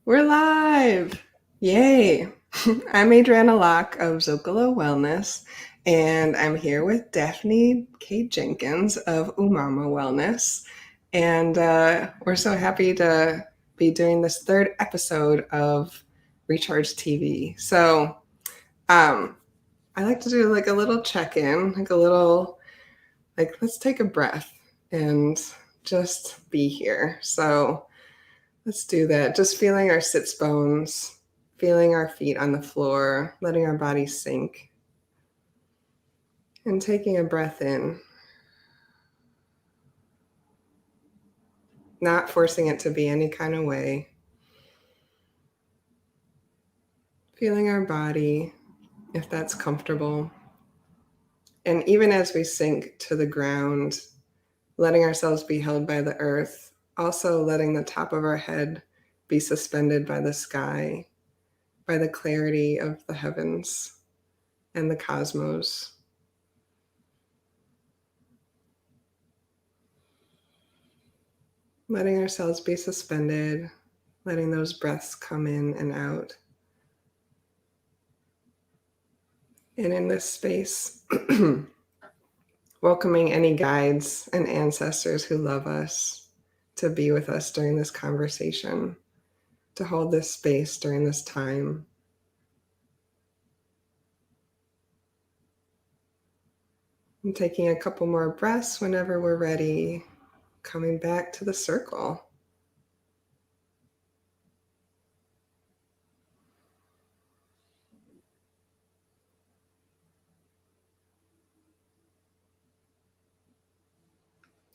We're live! Yay! I'm Adriana Locke of Umauma Wellness, and I'm here with Daphne K. Jenkins of Umauma Wellness. And we're so happy to be doing this third episode of Recharge TV. So I like to do like a little check-in, like a little, like, let's take a breath and just be here. So let's do that. Just feeling our sits bones, feeling our feet on the floor, letting our body sink, and taking a breath in, not forcing it to be any kind of way. Feeling our body, if that's comfortable. And even as we sink to the ground, letting ourselves be held by the earth, also letting the top of our head be suspended by the sky, by the clarity of the heavens and the cosmos. Letting ourselves be suspended, letting those breaths come in and out. And in this space, welcoming any guides and ancestors who love us to be with us during this conversation, to hold this space during this time. And taking a couple more breaths whenever we're ready, coming back to the circle.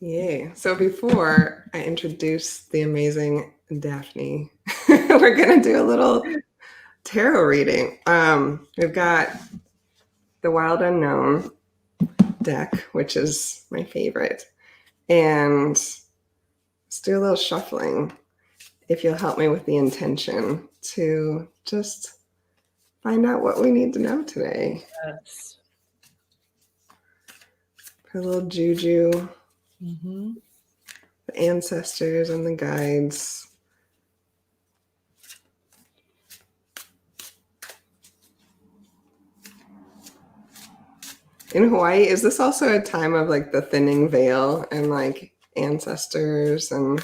Yay. So before I introduce the amazing Daphne, we're going to do a little tarot reading. We've got the Wild Unknown deck, which is my favorite. And let's do a little shuffling, if you'll help me with the intention to just find out what we need to know today. Yes. Put a little juju, the ancestors and the guides. In Hawaii, is this also a time of like the thinning veil and like ancestors? And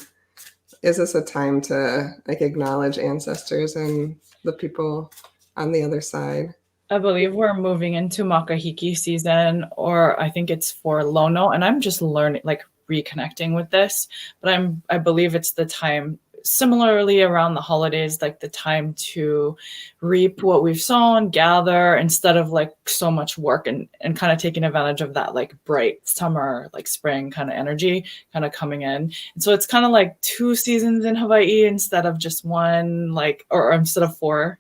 is this a time to like acknowledge ancestors and the people on the other side? I believe we're moving into Makahiki season, or I think it's for Lono, and I'm just learning, like reconnecting with this. But I believe it's the time, similarly around the holidays, like the time to reap what we've sown, gather, instead of like so much work and kind of taking advantage of that like bright summer, like spring kind of energy kind of coming in. And so it's kind of like 2 seasons in Hawaii instead of just one, like, or instead of 4.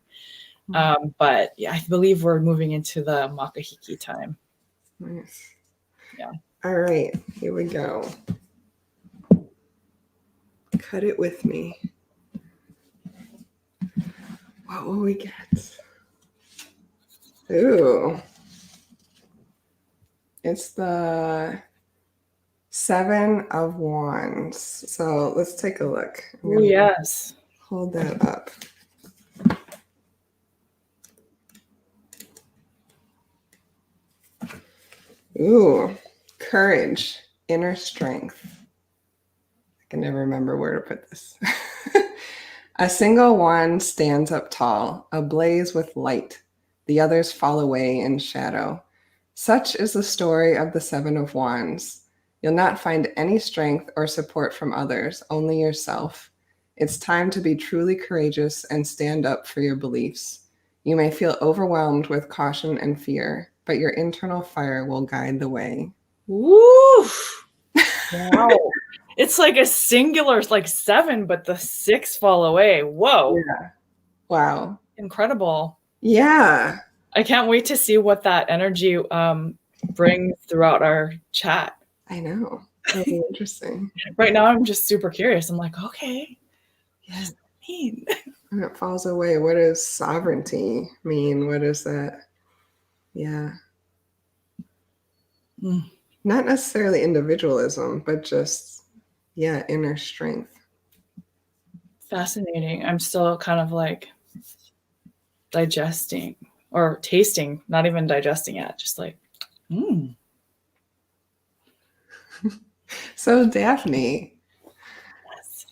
But yeah, I believe we're moving into the Makahiki time. Nice. Yeah. All right, here we go. Cut it with me. What will we get? Ooh. It's the 7 of Wands. So let's take a look. Oh, yes. Hold that up. Ooh, courage, inner strength. I can never remember where to put this. A single one stands up tall, ablaze with light. The others fall away in shadow. Such is the story of the 7 of Wands. You'll not find any strength or support from others, only yourself. It's time to be truly courageous and stand up for your beliefs. You may feel overwhelmed with caution and fear, but your internal fire will guide the way. Woo! Wow. It's like a singular, like 7, but the 6 fall away. Whoa. Yeah. Wow. Incredible. Yeah. I can't wait to see what that energy brings throughout our chat. I know. It'll be interesting. Right now, I'm just super curious. I'm like, okay, what does that mean? And it falls away. What does sovereignty mean? What is that? Yeah. Not necessarily individualism, but just, yeah, inner strength. Fascinating. I'm still kind of like digesting or tasting, not even digesting yet, just like, So, Daphne, yes.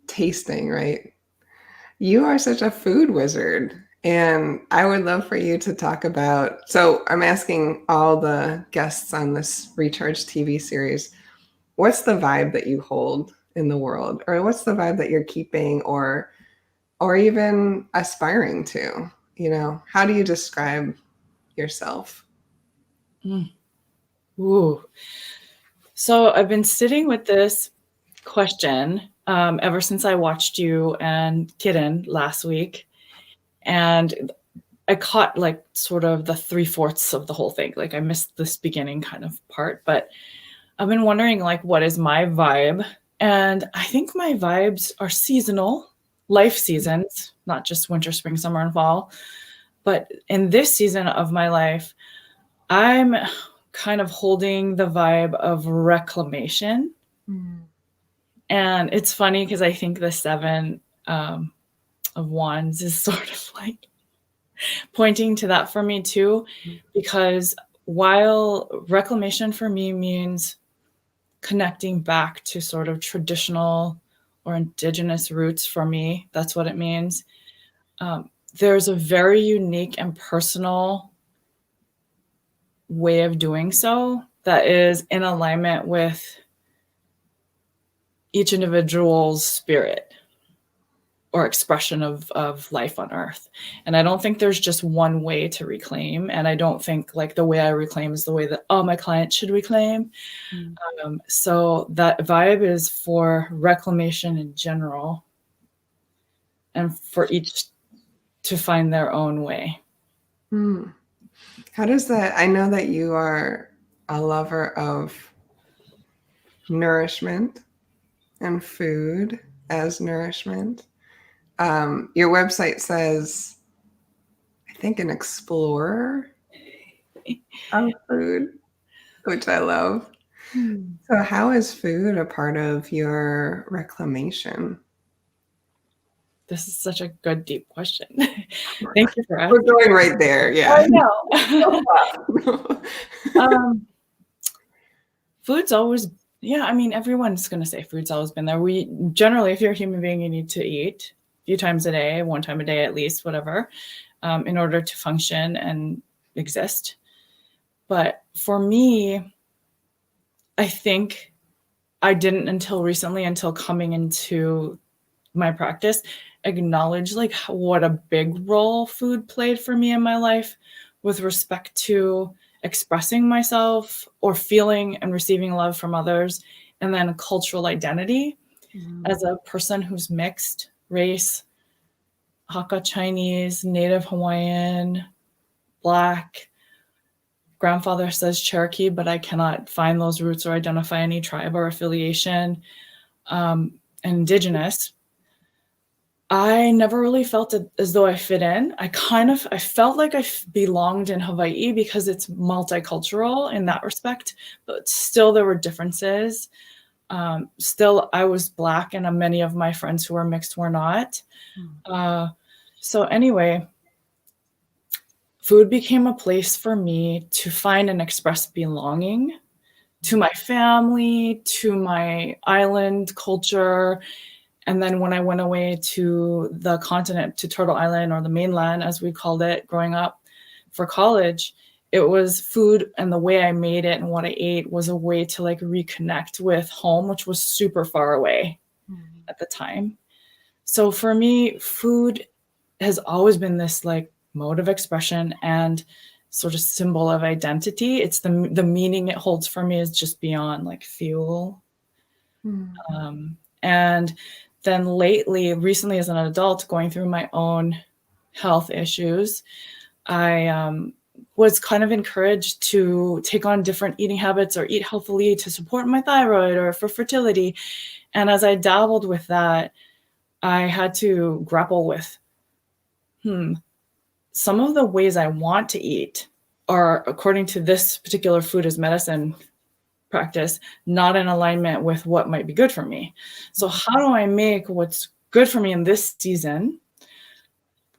tasting, right? You are such a food wizard. And I would love for you to talk about. So, I'm asking all the guests on this Recharge TV series, what's the vibe that you hold in the world? Or what's the vibe that you're keeping or even aspiring to? You know, how do you describe yourself? Ooh. So I've been sitting with this question ever since I watched you and Kitten last week. And I caught like sort of the 3/4 of the whole thing. Like I missed this beginning kind of part, but I've been wondering like, what is my vibe? And I think my vibes are seasonal, life seasons, not just winter, spring, summer, and fall. But in this season of my life, I'm kind of holding the vibe of reclamation. And it's funny because I think the Seven of Wands is sort of like pointing to that for me too, because while reclamation for me means connecting back to sort of traditional or indigenous roots for me, that's what it means. There's a very unique and personal way of doing so that is in alignment with each individual's spirit or expression of life on earth. And I don't think there's just one way to reclaim. And I don't think like the way I reclaim is the way that all my clients should reclaim. So that vibe is for reclamation in general and for each to find their own way. How does that? I know that you are a lover of nourishment and food as nourishment. Your website says, I think, an explorer of food, which I love. So, how is food a part of your reclamation? This is such a good, deep question. Thank you for asking. We're going right there. Yeah. I know. Food's always, yeah, I mean, everyone's going to say food's always been there. We generally, if you're a human being, you need to eat a few times a day, one time a day at least, whatever, in order to function and exist. But for me, I think I didn't until recently, until coming into my practice, acknowledge like what a big role food played for me in my life with respect to expressing myself or feeling and receiving love from others, and then cultural identity. As a person who's mixed race, Hakka Chinese, Native Hawaiian, Black, grandfather says Cherokee, but I cannot find those roots or identify any tribe or affiliation, and Indigenous. I never really felt as though I fit in. I felt like I belonged in Hawaii because it's multicultural in that respect, but still there were differences. Still, I was Black and many of my friends who were mixed were not. So anyway, food became a place for me to find and express belonging to my family, to my island culture. And then when I went away to the continent, to Turtle Island, or the mainland, as we called it growing up for college, it was food, and the way I made it and what I ate was a way to like reconnect with home, which was super far away at the time. So for me, food has always been this like mode of expression and sort of symbol of identity. It's the meaning it holds for me is just beyond like fuel. And then recently as an adult, going through my own health issues, I was kind of encouraged to take on different eating habits or eat healthily to support my thyroid or for fertility. And as I dabbled with that, I had to grapple with, some of the ways I want to eat are, according to this particular food as medicine practice, not in alignment with what might be good for me. So how do I make what's good for me in this season,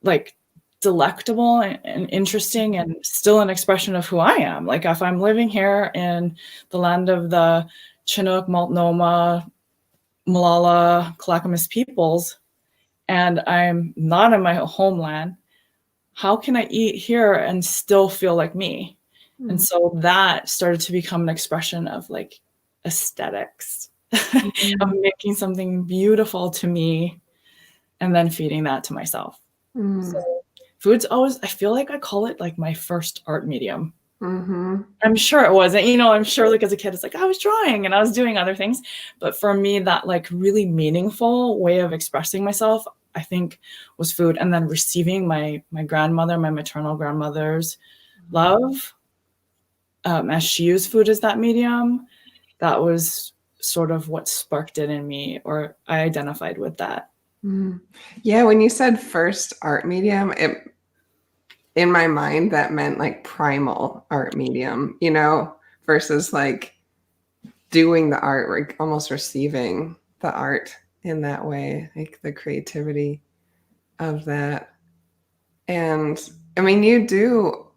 like delectable and interesting and still an expression of who I am. Like if I'm living here in the land of the Chinook, Multnomah, Malala, Clackamas peoples, and I'm not in my homeland, how can I eat here and still feel like me? Mm-hmm. And so that started to become an expression of like aesthetics, mm-hmm. of making something beautiful to me and then feeding that to myself. Mm. So food's always, I feel like I call it like my first art medium. Mm-hmm. I'm sure it wasn't, I'm sure like as a kid, it's like I was drawing and I was doing other things. But for me, that like really meaningful way of expressing myself, I think was food. And then receiving my grandmother, my maternal grandmother's love, as she used food as that medium, that was sort of what sparked it in me, or I identified with that. Mm. Yeah, when you said first art medium, in my mind, that meant like primal art medium, versus like doing the art, like almost receiving the art in that way, like the creativity of that. And I mean, you do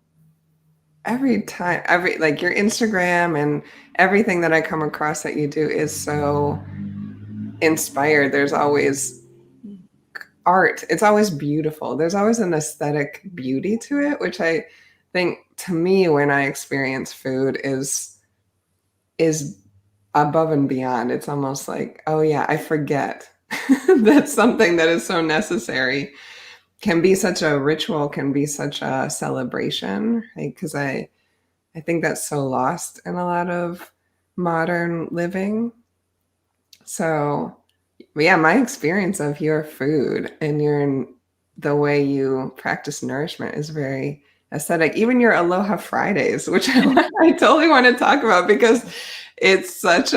every time, like your Instagram and everything that I come across that you do is so inspired. There's always art. It's always beautiful. There's always an aesthetic beauty to it, which I think to me, when I experience food is above and beyond. It's almost like, oh yeah, I forget that something that is so necessary can be such a ritual, can be such a celebration, right? Because I think that's so lost in a lot of modern living. So yeah, my experience of your food and the way you practice nourishment is very aesthetic. Even your Aloha Fridays, which I totally want to talk about because it seems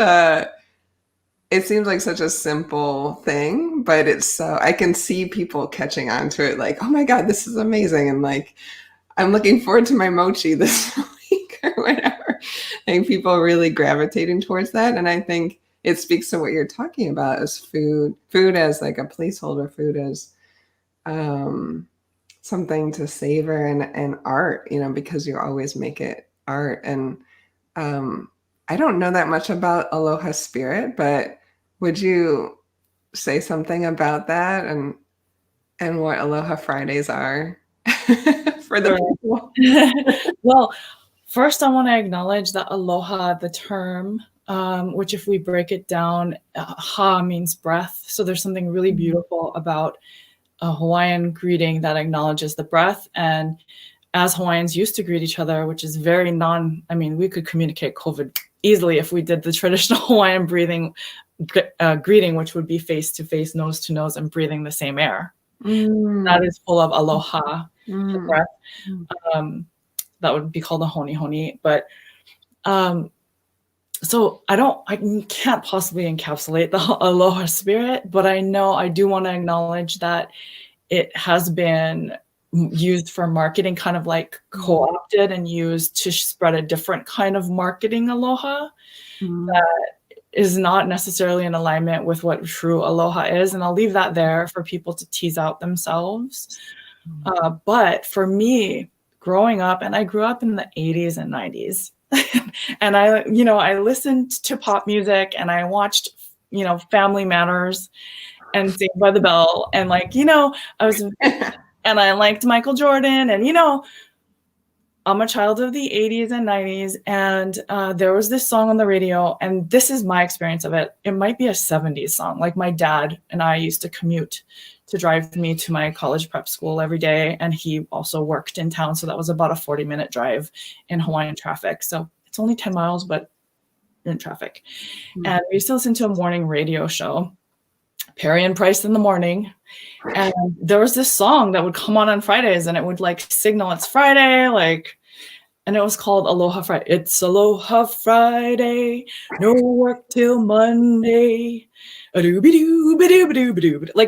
like such a simple thing, but I can see people catching on to it like, oh my God, this is amazing. And like, I'm looking forward to my mochi this week or whatever. I think people really gravitating towards that. And I think it speaks to what you're talking about as food as like a placeholder, food as something to savor and art, because you always make it art. And I don't know that much about Aloha Spirit, but would you say something about that and what Aloha Fridays are for the people? Well, first I want to acknowledge that aloha, the term, which if we break it down, ha means breath. So there's something really beautiful about a Hawaiian greeting that acknowledges the breath. And as Hawaiians used to greet each other, which is very we could communicate COVID easily if we did the traditional Hawaiian greeting, which would be face to face, nose to nose, and breathing the same air. That is full of aloha, the breath. That would be called a honi honi. But so I can't possibly encapsulate the Aloha Spirit, but I know I do want to acknowledge that it has been used for marketing, kind of like co-opted and used to spread a different kind of marketing aloha that is not necessarily in alignment with what true aloha is. And I'll leave that there for people to tease out themselves. But for me, growing up, and I grew up in the 80s and 90s, and I listened to pop music and I watched, Family Matters and Saved by the Bell. And and I liked Michael Jordan, and, I'm a child of the 80s and 90s. And there was this song on the radio, and this is my experience of it. It might be a 70s song. Like my dad and I used to commute to drive me to my college prep school every day. And he also worked in town. So that was about a 40-minute drive in Hawaiian traffic. So it's only 10 miles, but you're in traffic. And we used to listen to a morning radio show, Perry and Price in the morning. And there was this song that would come on Fridays, and it would like signal it's Friday, and it was called Aloha Friday. It's Aloha Friday, no work till Monday. Like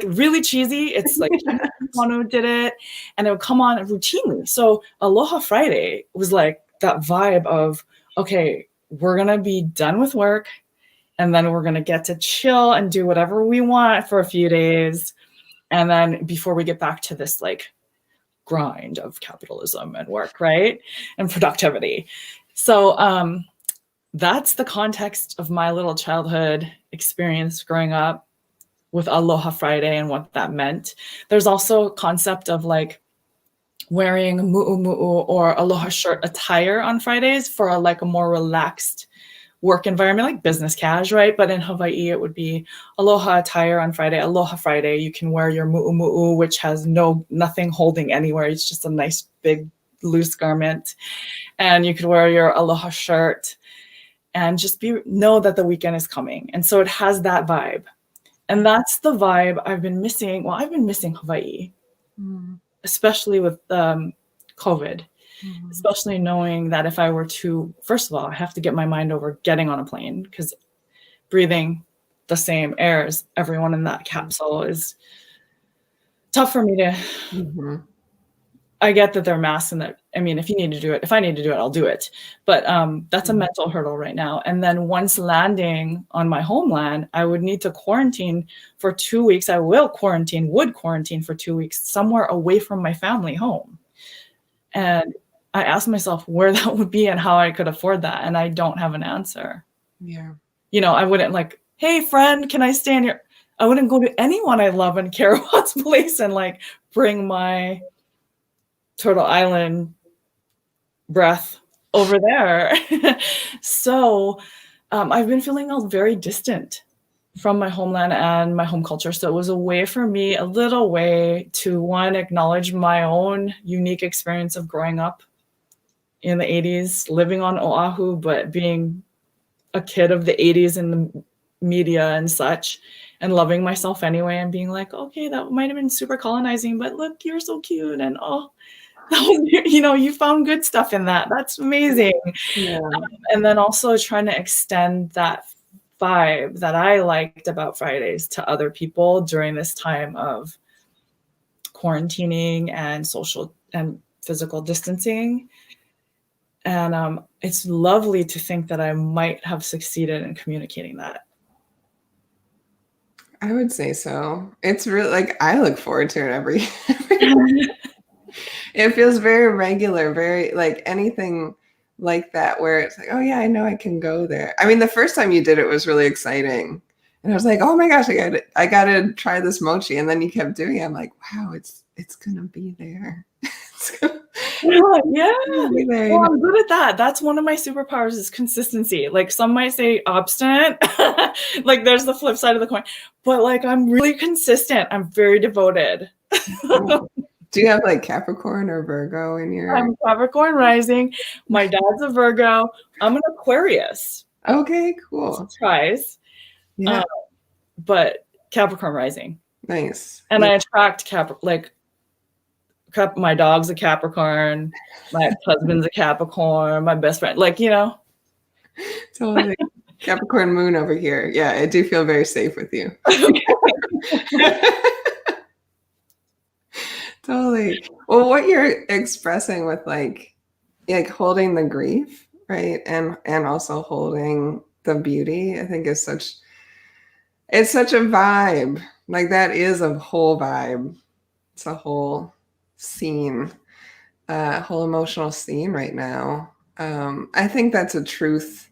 really cheesy. It's like Mono did it, and it would come on routinely. So Aloha Friday was like that vibe of, okay, we're gonna be done with work, and then we're gonna get to chill and do whatever we want for a few days. And then before we get back to this like grind of capitalism and work, right? And productivity. So that's the context of my little childhood experience growing up with Aloha Friday and what that meant. There's also a concept of like wearing mu'umu'u or aloha shirt attire on Fridays for a more relaxed work environment, like business cash, right? But in Hawaii, it would be aloha attire on Friday. Aloha Friday, you can wear your mu'umu'u, which has nothing holding anywhere. It's just a nice big loose garment. And you could wear your aloha shirt and just know that the weekend is coming. And so it has that vibe. And that's the vibe I've been missing. Well, I've been missing Hawaii, especially with COVID, especially knowing that if I were to, first of all, I have to get my mind over getting on a plane because breathing the same air as everyone in that capsule is tough for me to, I get that they're masks and that, I mean, if I need to do it, I'll do it. But that's a mental hurdle right now. And then once landing on my homeland, I would need to quarantine for 2 weeks. I would quarantine for 2 weeks somewhere away from my family home. And I asked myself where that would be and how I could afford that. And I don't have an answer. Yeah. You know, I wouldn't like, hey, friend, can I stay in here? I wouldn't go to anyone I love and care about's place and like bring my Turtle Island breath over there. So I've been feeling very distant from my homeland and my home culture. So it was a way for me, a little way to one, acknowledge my own unique experience of growing up in the 80s, living on Oahu, but being a kid of the 80s in the media and such, and loving myself anyway and being like, okay, that might have been super colonizing, but look, you're so cute. And you know, you found good stuff in that. That's amazing. Yeah. And then also trying to extend that vibe that I liked about Fridays to other people during this time of quarantining and social and physical distancing. And it's lovely to think that I might have succeeded in communicating that. I would say so. It's really like I look forward to it every It feels very regular, very like anything like that where it's like, oh yeah, I know I can go there. I mean, the first time you did it was really exciting. And I was like, oh my gosh, I gotta try this mochi. And then you kept doing it. I'm like, wow, it's gonna be there. Yeah. Well, I'm good at that. That's one of my superpowers is consistency. Like some might say obstinate. Like there's the flip side of the coin. But like I'm really consistent. I'm very devoted. Do you have like Capricorn or Virgo in your? I'm Capricorn rising. My dad's a Virgo. I'm an Aquarius. Okay, cool. Surprise. Yeah. But Capricorn rising. Nice. And I attract my dog's a Capricorn. My husband's a Capricorn. My best friend, like, you know. Totally. Capricorn moon over here. Yeah, I do feel very safe with you. Totally. Well, what you're expressing with like holding the grief, right? And also holding the beauty, I think it's such a vibe. Like that is a whole vibe. It's a whole scene, whole emotional scene right now. I think that's a truth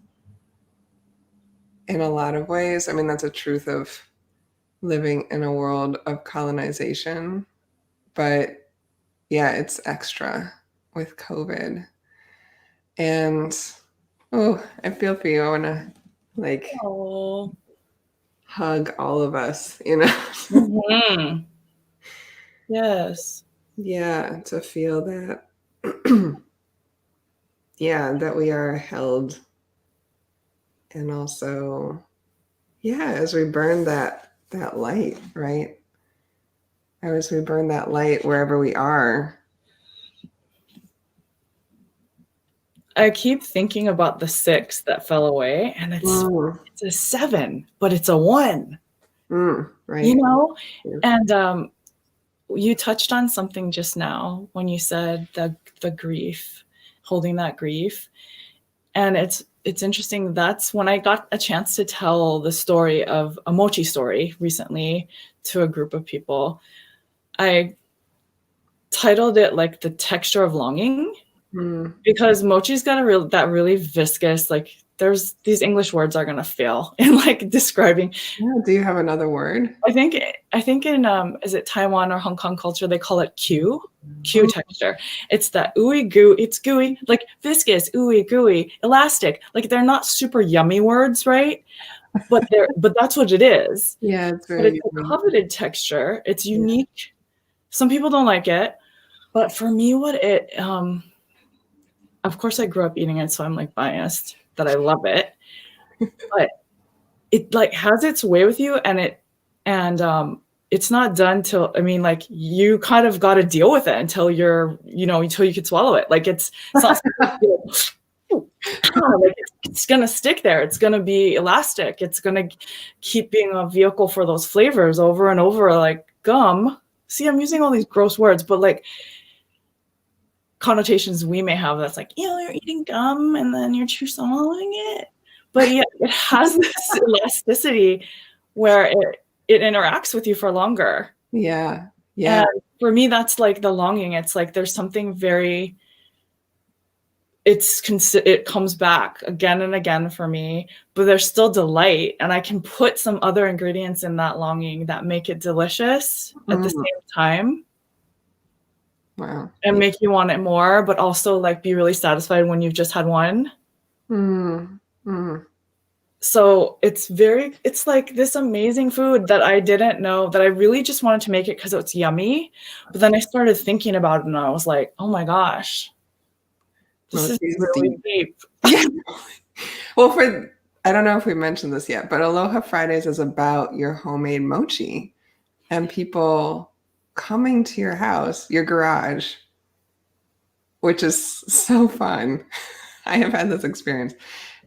in a lot of ways. I mean, that's a truth of living in a world of colonization. But yeah, it's extra with COVID. And I feel for you. I want to like hug all of us, you know? Mm-hmm. Yes. Yeah, to feel that, yeah, that we are held. And also, yeah, as we burn that light, right? As we burn that light wherever we are. I keep thinking about the 6 that fell away, and it's a 7, but it's a 1. Right. You know? Yeah. And you touched on something just now when you said the grief, holding that grief. And it's interesting. That's when I got a chance to tell the story of a mochi story recently to a group of people. I titled it like the texture of longing, because mochi's got that really viscous, like there's these English words are going to fail in like describing. Yeah, do you have another word? I think in is it Taiwan or Hong Kong culture, they call it Q texture. It's that ooey goo, it's gooey, like viscous, ooey gooey, elastic. Like they're not super yummy words, right? But that's what it is. Yeah, it's But very it's a yummy. coveted texture. It's unique. Some people don't like it, but for me, what it of course I grew up eating it, so I'm like biased that I love it. But it like has its way with you, and it's not done till, I mean, like you kind of got to deal with it until until you could swallow it. Like it's not like it's gonna stick there. It's gonna be elastic. It's gonna keep being a vehicle for those flavors over and over, like gum. See, I'm using all these gross words, but like connotations we may have, that's like, you're eating gum and then you're swallowing it. But yeah, it has this elasticity where it interacts with you for longer. Yeah. Yeah. And for me, that's like the longing. It's like there's something very, it comes back again and again for me, but there's still delight. And I can put some other ingredients in that longing that make it delicious at the same time. Wow. And make you want it more, but also like be really satisfied when you've just had one. So it's like this amazing food that I didn't know, that I really just wanted to make it because it's yummy. But then I started thinking about it and I was like, oh my gosh, this is really deep. Yeah. Well, I don't know if we mentioned this yet, but Aloha Fridays is about your homemade mochi and people coming to your house, your garage, which is so fun. I have had this experience,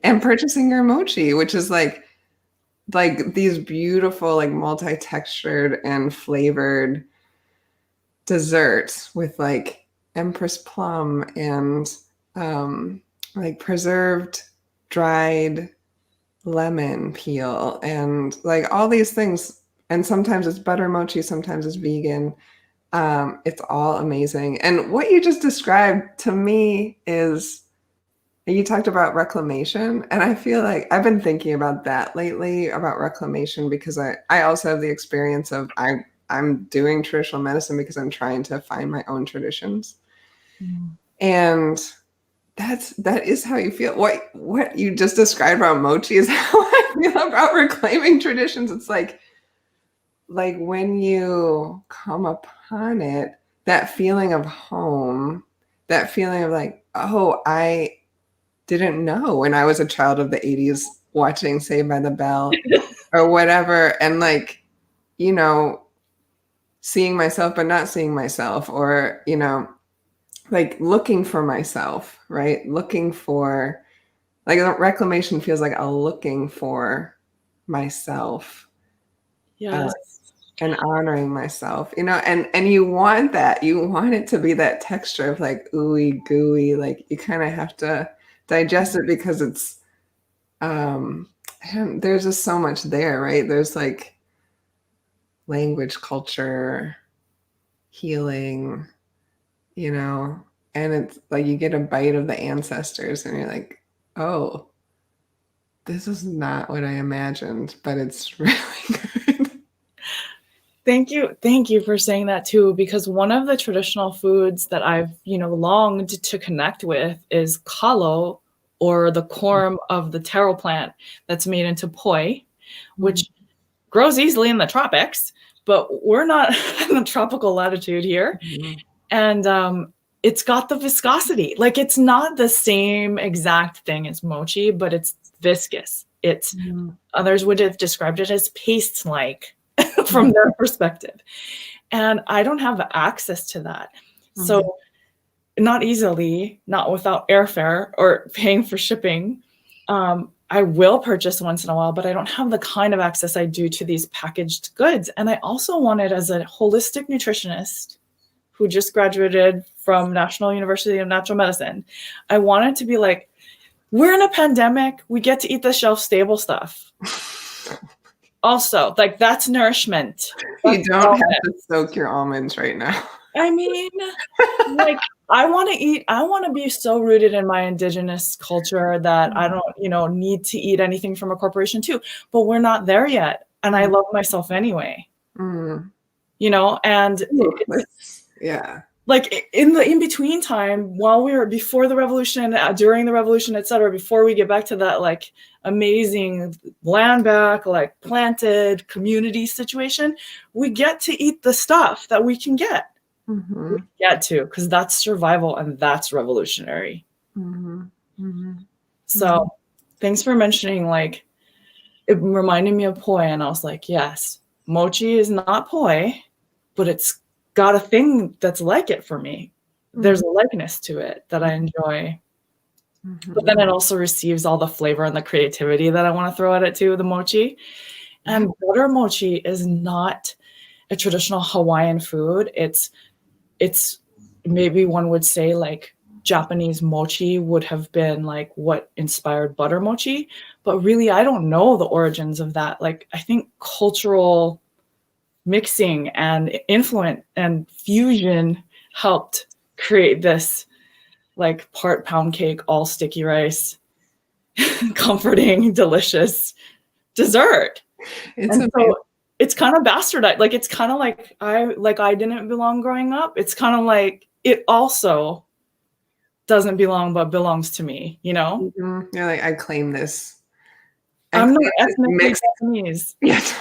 and purchasing your mochi, which is like these beautiful, like multi-textured and flavored desserts with like Empress plum and like preserved dried lemon peel and like all these things. And sometimes it's butter mochi, sometimes it's vegan. It's all amazing. And what you just described to me is, you talked about reclamation, and I feel like I've been thinking about that lately, about reclamation, because I also have the experience of I'm doing traditional medicine because I'm trying to find my own traditions. And that is how you feel. What you just described about mochi is how I feel about reclaiming traditions. It's like when you come upon it, that feeling of home, that feeling of like, oh, I didn't know when I was a child of the 80s watching Saved by the Bell or whatever, and like, seeing myself but not seeing myself, or like looking for myself, right? Looking for, like, reclamation feels like a looking for myself. Yes. And honoring myself, and you want that. You want it to be that texture of like ooey gooey, like you kind of have to digest it because it's, there's just so much there, right? There's like language, culture, healing, and it's like you get a bite of the ancestors and you're like, oh, this is not what I imagined, but it's really good. Thank you for saying that too, because one of the traditional foods that I've longed to connect with is kalo, or the corm of the taro plant that's made into poi, which grows easily in the tropics, but we're not in the tropical latitude here. And it's got the viscosity. Like it's not the same exact thing as mochi, but it's viscous. It's others would have described it as paste-like from their perspective. And I don't have access to that. So not easily, not without airfare or paying for shipping. I will purchase once in a while, but I don't have the kind of access I do to these packaged goods. And I also wanted, as a holistic nutritionist who just graduated from National University of Natural Medicine, I wanted to be like, we're in a pandemic. We get to eat the shelf-stable stuff. Also, like, that's nourishment. You That's don't have wellness. to soak your almonds right now. I mean, like, I want to be so rooted in my indigenous culture that I don't, need to eat anything from a corporation too. But we're not there yet. And I love myself anyway, Mm. and Ooh, it's yeah. like in the in between time, while we were before the revolution, during the revolution, etc., before we get back to that like amazing land back, like planted community situation, we get to eat the stuff that we can get. Mm-hmm. We get to, because that's survival and that's revolutionary. Mm-hmm. Mm-hmm. So thanks for mentioning, like, it reminded me of poi, and I was like, yes, mochi is not poi, but it's got a thing that's like it for me. There's a likeness to it that I enjoy. But then it also receives all the flavor and the creativity that I want to throw at it too, the mochi. And butter mochi is not a traditional Hawaiian food. It's maybe one would say like Japanese mochi would have been like what inspired butter mochi, but really I don't know the origins of that. Like, I think cultural mixing and influence and fusion helped create this like part pound cake, all sticky rice, comforting, delicious dessert. It's And so it's kind of bastardized. Like, it's kind of like I didn't belong growing up. It's kind of like it also doesn't belong but belongs to me, You're like, I claim this. I'm not this ethnically mixed. Japanese, Yes.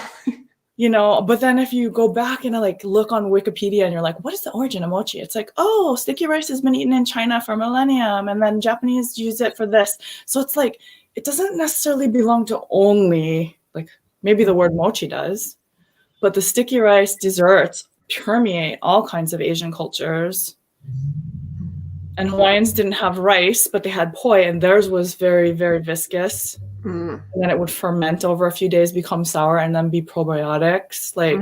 but then if you go back and like look on Wikipedia and you're like, what is the origin of mochi? It's like, oh, sticky rice has been eaten in China for millennium, and then Japanese use it for this. So it's like, it doesn't necessarily belong to only, like, maybe the word mochi does, but the sticky rice desserts permeate all kinds of Asian cultures. And Hawaiians didn't have rice, but they had poi, and theirs was very, very viscous. And then it would ferment over a few days, become sour, and then be probiotics. Like,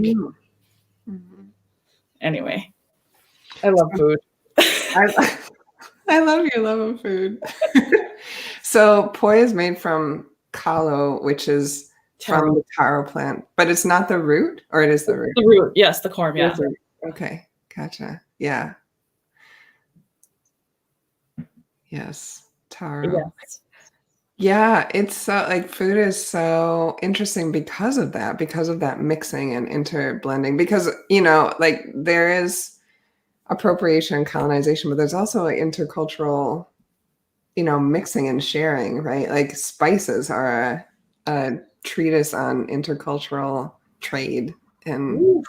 anyway, I love food. I love your love of food. So poi is made from kalo, which is from the taro plant, but it's not the root, or it is the root? The root, yes, the corm, yeah. Okay, gotcha. Yeah. Yes, taro. Yes. Yeah, it's so like food is so interesting because of that mixing and interblending. Because, like there is appropriation and colonization, but there's also like intercultural, mixing and sharing, right? Like spices are a treatise on intercultural trade and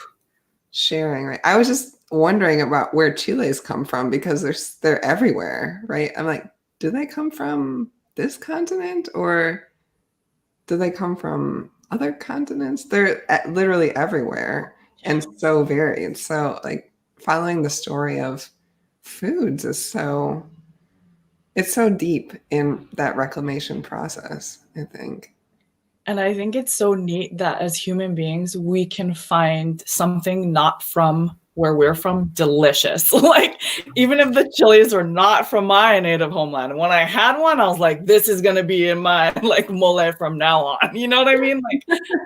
sharing, right? I was just wondering about where chiles come from because they're everywhere, right? I'm like, do they come from this continent or do they come from other continents? They're literally everywhere and so varied. So like following the story of foods it's so deep in that reclamation process, I think. And I think it's so neat that as human beings, we can find something not from where we're from delicious. Like, even if the chilies are not from my native homeland, when I had one, I was like, this is going to be in my like mole from now on. You know what I mean? Like,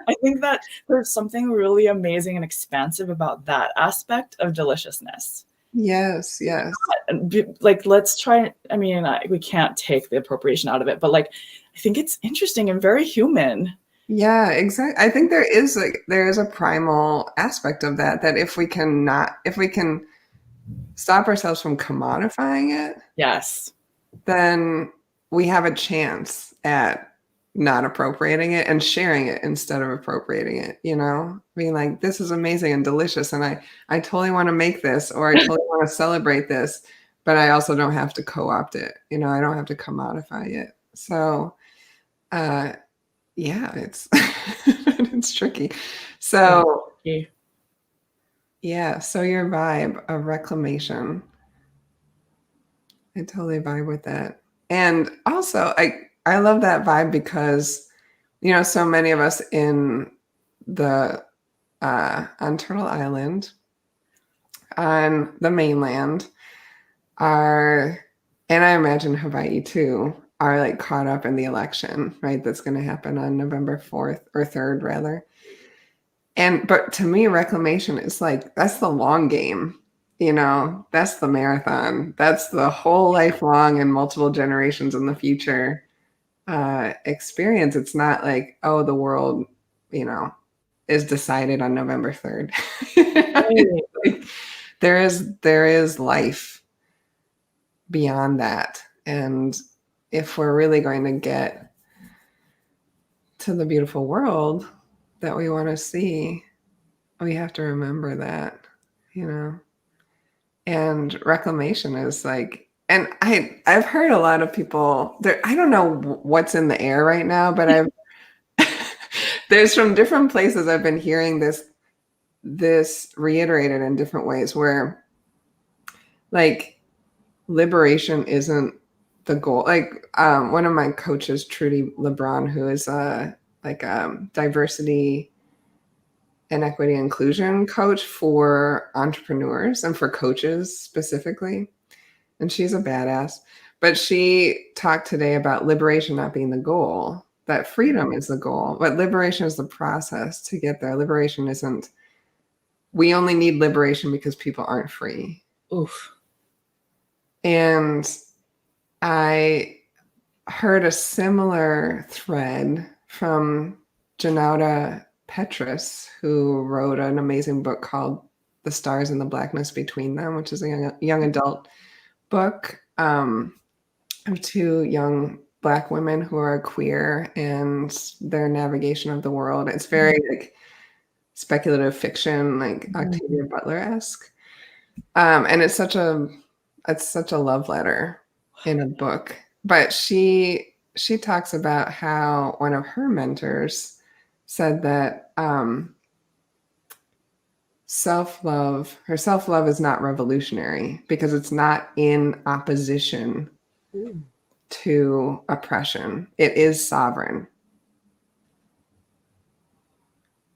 I think that there's something really amazing and expansive about that aspect of deliciousness. Yes, yes. Like, let's try, I mean, we can't take the appropriation out of it, but like, I think it's interesting and very human. Yeah, exactly. I think there is a primal aspect of that if we can stop ourselves from commodifying it, Yes. then we have a chance at not appropriating it and sharing it instead of appropriating it, being like, this is amazing and delicious and I totally want to make this, or I totally want to celebrate this, but I also don't have to co-opt it, I don't have to commodify it. So yeah, it's it's tricky. So yeah, so your vibe of reclamation, I totally vibe with that. And also I love that vibe because so many of us in the on Turtle Island, on the mainland, are, and I imagine Hawaii too, are like caught up in the election, right? That's going to happen on November 4th or 3rd rather. But to me, reclamation is like, that's the long game. That's the marathon. That's the whole lifelong and multiple generations in the future experience. It's not like, oh, the world, is decided on November 3rd. Right. Like, there is life beyond that. And if we're really going to get to the beautiful world that we want to see, we have to remember that, and reclamation is like, and I've heard a lot of people there. I don't know what's in the air right now, but there's from different places I've been hearing this reiterated in different ways, where like liberation isn't the goal. Like one of my coaches, Trudy LeBron, who is diversity and equity inclusion coach for entrepreneurs and for coaches specifically. And she's a badass. But she talked today about liberation not being the goal, that freedom is the goal, but liberation is the process to get there. Liberation isn't, we only need liberation because people aren't free. Oof. And I heard a similar thread from Janauda Petrus, who wrote an amazing book called The Stars and the Blackness Between Them, which is a young adult book of two young Black women who are queer and their navigation of the world. It's very like speculative fiction, like Octavia Butler-esque. And it's such a love letter in a book. But she talks about how one of her mentors said that her self-love is not revolutionary because it's not in opposition to oppression. It is sovereign.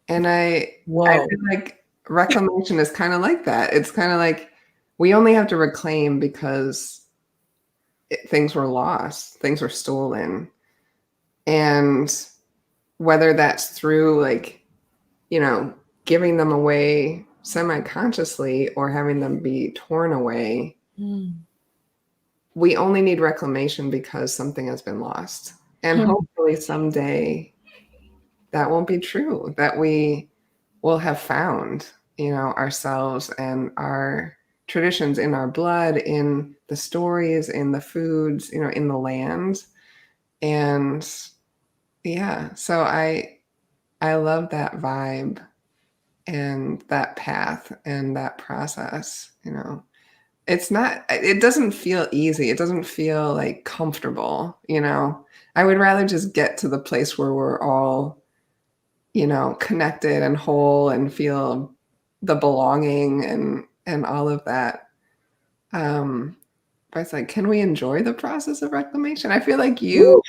And I feel like reclamation is kind of like that. It's kind of like we only have to reclaim because things were lost, things were stolen. And whether that's through like, giving them away semi-consciously or having them be torn away, we only need reclamation because something has been lost. And hopefully someday that won't be true, that we will have found, ourselves and our traditions in our blood, in the stories, in the foods, in the land. And yeah, so I love that vibe and that path and that process. It doesn't feel easy. It doesn't feel like comfortable. I would rather just get to the place where we're all, connected and whole and feel the belonging and all of that. But it's like, can we enjoy the process of reclamation? I feel like you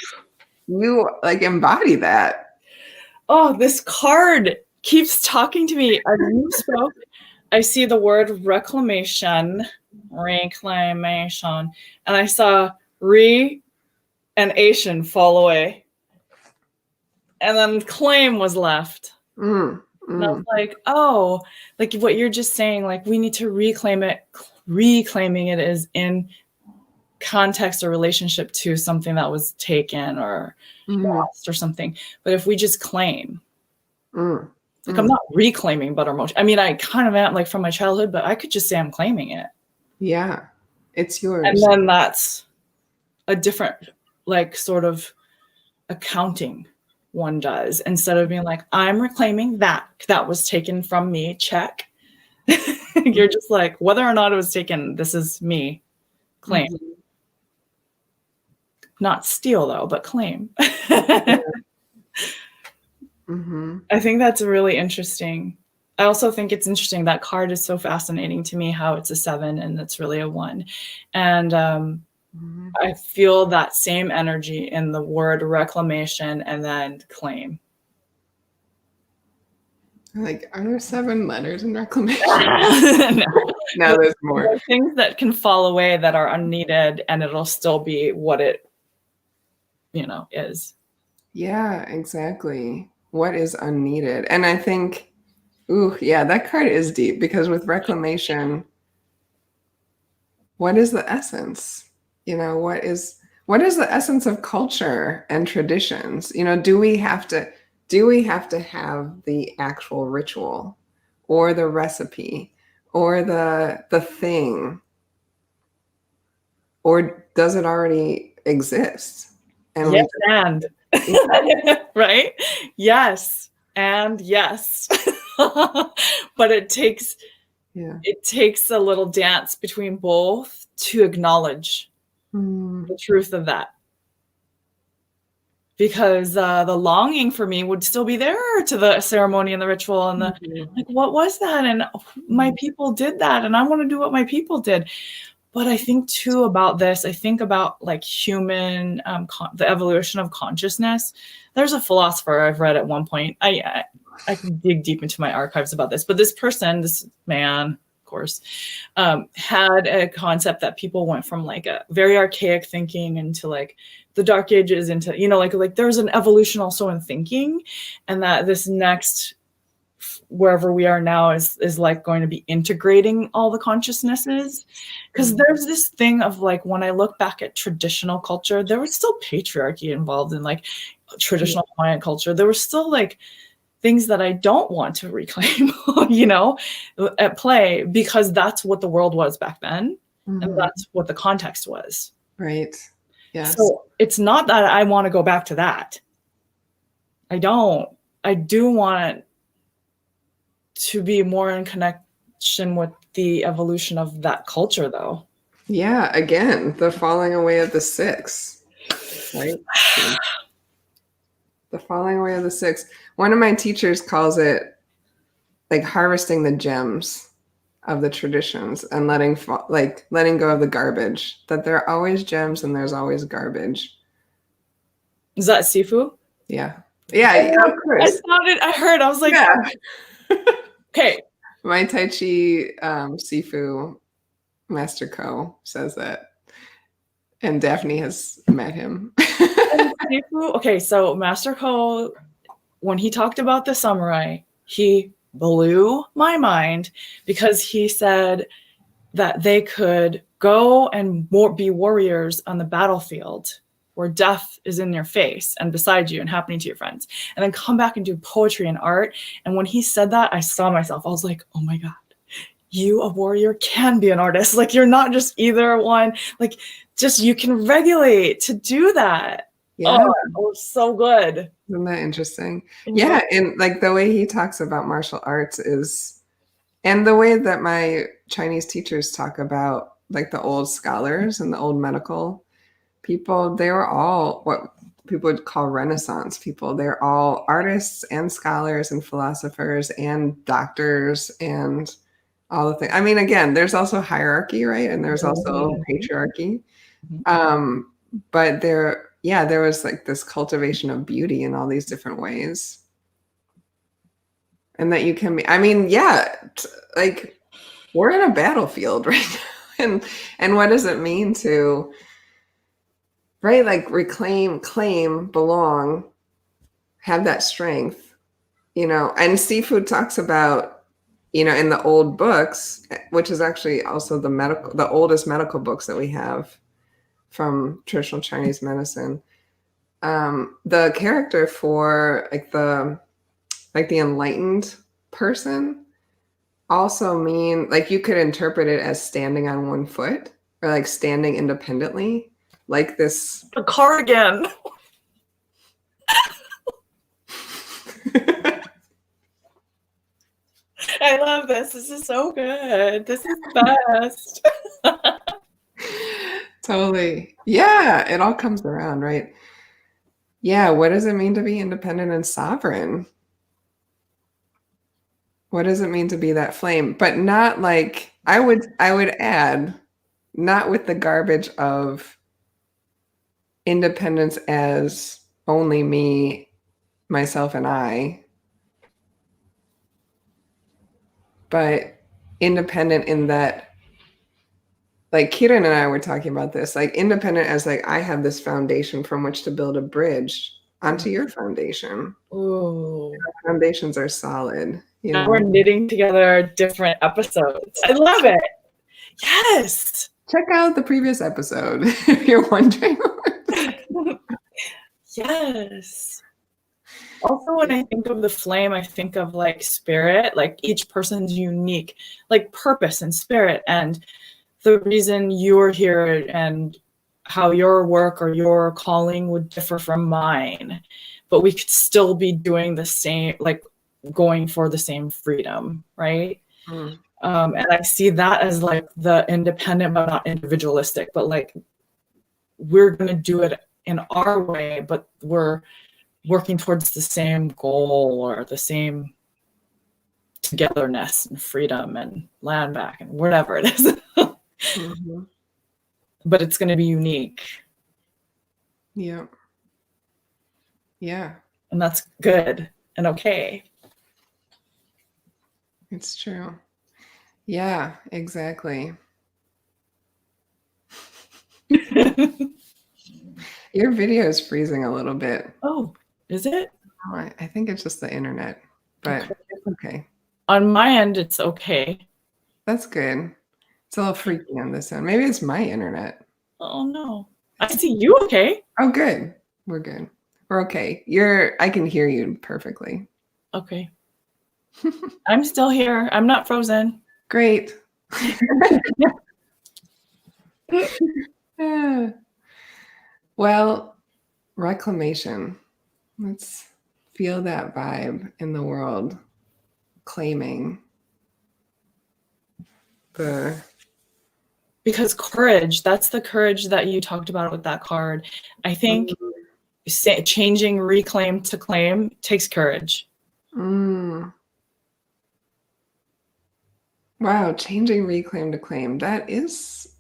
like embody that. Oh, this card keeps talking to me. As you spoke, I see the word reclamation, and I saw re and Asian fall away. And then claim was left. And I was like, oh, like what you're just saying, like we need to reclaim it. Reclaiming it is in context or relationship to something that was taken or lost or something. But if we just claim, like I'm not reclaiming buttermilk. I mean, I kind of am like from my childhood, but I could just say I'm claiming it. Yeah, it's yours. And then that's a different, like sort of accounting one does, instead of being like, I'm reclaiming that was taken from me, check. You're just like, whether or not it was taken, this is me, claim. Not steal though, but claim. I think that's really interesting. I also think it's interesting, that card is so fascinating to me, how it's a 7 and it's really a 1. And I feel that same energy in the word reclamation and then claim. Like, are there 7 letters in reclamation? No, there's more. There are things that can fall away that are unneeded, and it'll still be what it, is. Yeah, exactly. What is unneeded? And I think Ooh, yeah, that card is deep because with reclamation, what is the essence? What is the essence of culture and traditions? Do we have to have the actual ritual or the recipe or the thing, or does it already exist? And we Yes, and right? Yes, and yes. But yeah. it takes a little dance between both to acknowledge Hmm. the truth of that. Because the longing for me would still be there to the ceremony and the ritual and the Mhm. like, what was that? And my people did that, and I want to do what my people did. But I think too about this. I think about like human, the evolution of consciousness. There's a philosopher I've read at one point. I can dig deep into my archives about this, but this man, of course, had a concept that people went from like a very archaic thinking into like the dark ages into, like there's an evolution also in thinking, and that this next wherever we are now is like going to be integrating all the consciousnesses, because there's this thing of like when I look back at traditional culture, there was still patriarchy involved in like traditional Hawaiian culture. There were still like things that I don't want to reclaim, at play, because that's what the world was back then. And Mhm. that's what the context was. Right. Yes. So it's not that I want to go back to that. I don't. I do want to be more in connection with the evolution of that culture, though. Yeah. Again, the falling away of the six, right? The falling away of the six. One of my teachers calls it like harvesting the gems of the traditions and letting go of the garbage. That there are always gems and there's always garbage. Is that Sifu? Yeah. Yeah, of I course. sounded, I heard, I was like, Yeah. okay. My Tai Chi Sifu Master Ko says that. And Daphne has met him. Sifu, okay, so Master Ko, when he talked about the samurai, he blew my mind because he said that they could go and be warriors on the battlefield where death is in your face and beside you and happening to your friends, and then come back and do poetry and art. And when he said that, I saw myself. I was like, oh my God, you, a warrior, can be an artist. Like, you're not just either one. Like, just you can regulate to do that. Yeah. Oh, it was so good. Isn't that interesting? Yeah. And like the way he talks about martial arts and the way that my Chinese teachers talk about like the old scholars and the old medical people, they were all what people would call Renaissance people. They're all artists and scholars and philosophers and doctors and all the things. I mean, again, there's also hierarchy, right? And there's also patriarchy. But there was like this cultivation of beauty in all these different ways. And that you can be, I mean, yeah, like we're in a battlefield right now. And what does it mean to, right? Like reclaim, claim, belong, have that strength, and seafood talks about, in the old books, which is actually also the oldest medical books that we have from traditional Chinese medicine. The character for the enlightened person also mean like you could interpret it as standing on one foot or like standing independently, like this. A cardigan. I love this. This is so good. This is the best. Totally. Yeah, it all comes around, right? Yeah, what does it mean to be independent and sovereign? What does it mean to be that flame? But not like I would add, not with the garbage of independence as only me, myself, and I, but independent in that, like Kieran and I were talking about this, like independent as like I have this foundation from which to build a bridge onto your foundation. Ooh. Foundations are solid, you Now we're know. knitting together different episodes. I love it. Yes. Check out the previous episode if you're wondering. Yes. Also, when I think of the flame, I think of like spirit, like each person's unique, like purpose and spirit, and the reason you're here and how your work or your calling would differ from mine. But we could still be doing the same, like going for the same freedom, right? Mm. And I see that as like the independent, but not individualistic, but like we're going to do it in our way, but we're working towards the same goal or the same togetherness and freedom and land back and whatever it is. Mm-hmm. But it's going to be unique. Yeah. Yeah. And that's good and okay. It's true. Yeah, exactly. Your video is freezing a little bit. Oh, is it? Oh, I think it's just the internet, but it's okay. On my end, it's okay. That's good. It's a little freaky on this end. Maybe it's my internet. Oh no. I see you okay. Oh, good. We're good. We're okay. I can hear you perfectly. Okay. I'm still here. I'm not frozen. Great. Yeah. Well, reclamation. Let's feel that vibe in the world, claiming the Because courage, that's the courage that you talked about with that card. I think changing reclaim to claim takes courage. Wow, changing reclaim to claim. That is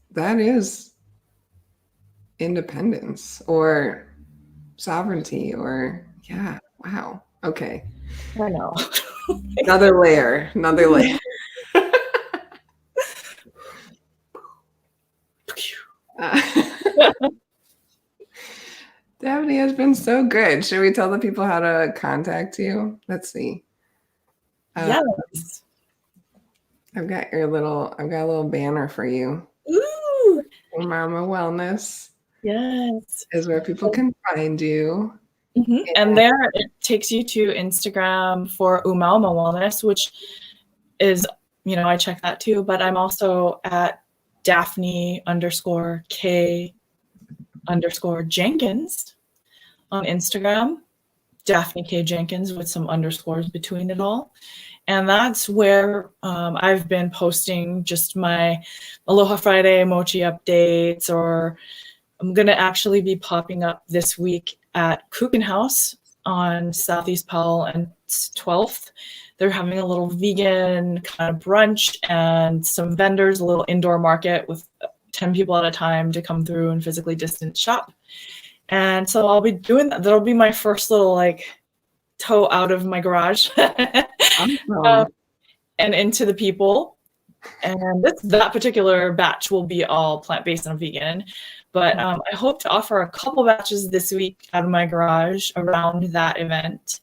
independence or sovereignty or yeah, wow. Okay. I know. Another layer. Daphne has been so good. Should we tell the people how to contact you? Let's see. Yes. I've got a little banner for you. Ooh. Umauma Wellness. Yes. Is where people can find you. Mm-hmm. And there it takes you to Instagram for Umauma Wellness, which is, I check that too, but I'm also at Daphne_K_Jenkins on Instagram, Daphne K Jenkins with some underscores between it all. And that's where I've been posting just my Aloha Friday mochi updates, or I'm going to actually be popping up this week at Kuchen House on Southeast Powell and 12th. They're having a little vegan kind of brunch and some vendors, a little indoor market with 10 people at a time to come through and physically distance shop. And so I'll be doing that. That'll be my first little toe out of my garage and into the people. And that particular batch will be all plant-based and vegan. But I hope to offer a couple batches this week out of my garage around that event,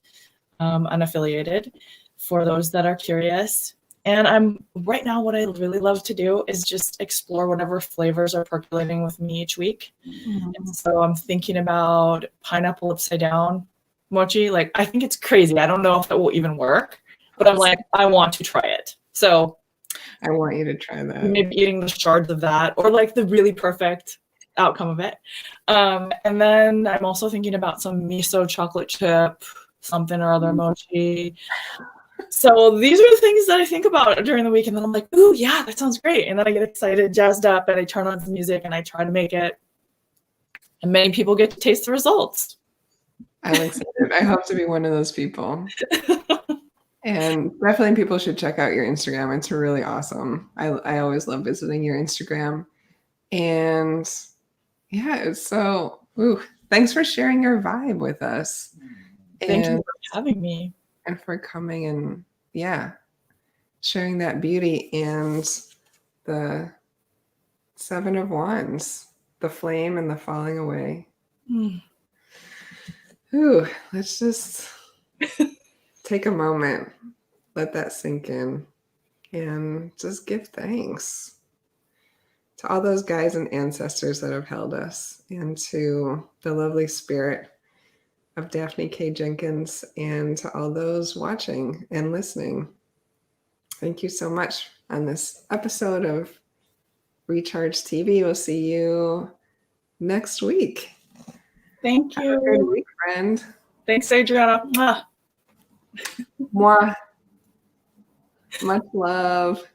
unaffiliated, for those that are curious. And right now, what I really love to do is just explore whatever flavors are percolating with me each week. And so I'm thinking about pineapple upside down mochi. I think it's crazy. I don't know if it will even work, but I'm like, I want to try it. So I want you to try that. Maybe eating the shards of that, or the really perfect outcome of it. And then I'm also thinking about some miso chocolate chip, something or other mochi. So these are the things that I think about during the week. And then I'm like, ooh, yeah, that sounds great. And then I get excited, jazzed up, and I turn on some music and I try to make it. And many people get to taste the results. I'm excited. I hope to be one of those people. And definitely people should check out your Instagram. It's really awesome. I always love visiting your Instagram. And yeah, it's so, thanks for sharing your vibe with us. Thank you for having me. And for coming and, sharing that beauty and the Seven of Wands, the flame and the falling away. Ooh, let's just take a moment, let that sink in, and just give thanks to all those guides and ancestors that have held us, and to the lovely spirit of Daphne K. Jenkins, and to all those watching and listening. Thank you so much on this episode of Recharge TV. We'll see you next week. Thank Have a good you. week, friend. Thanks, Adriana. Mwah. Mwah. Much love.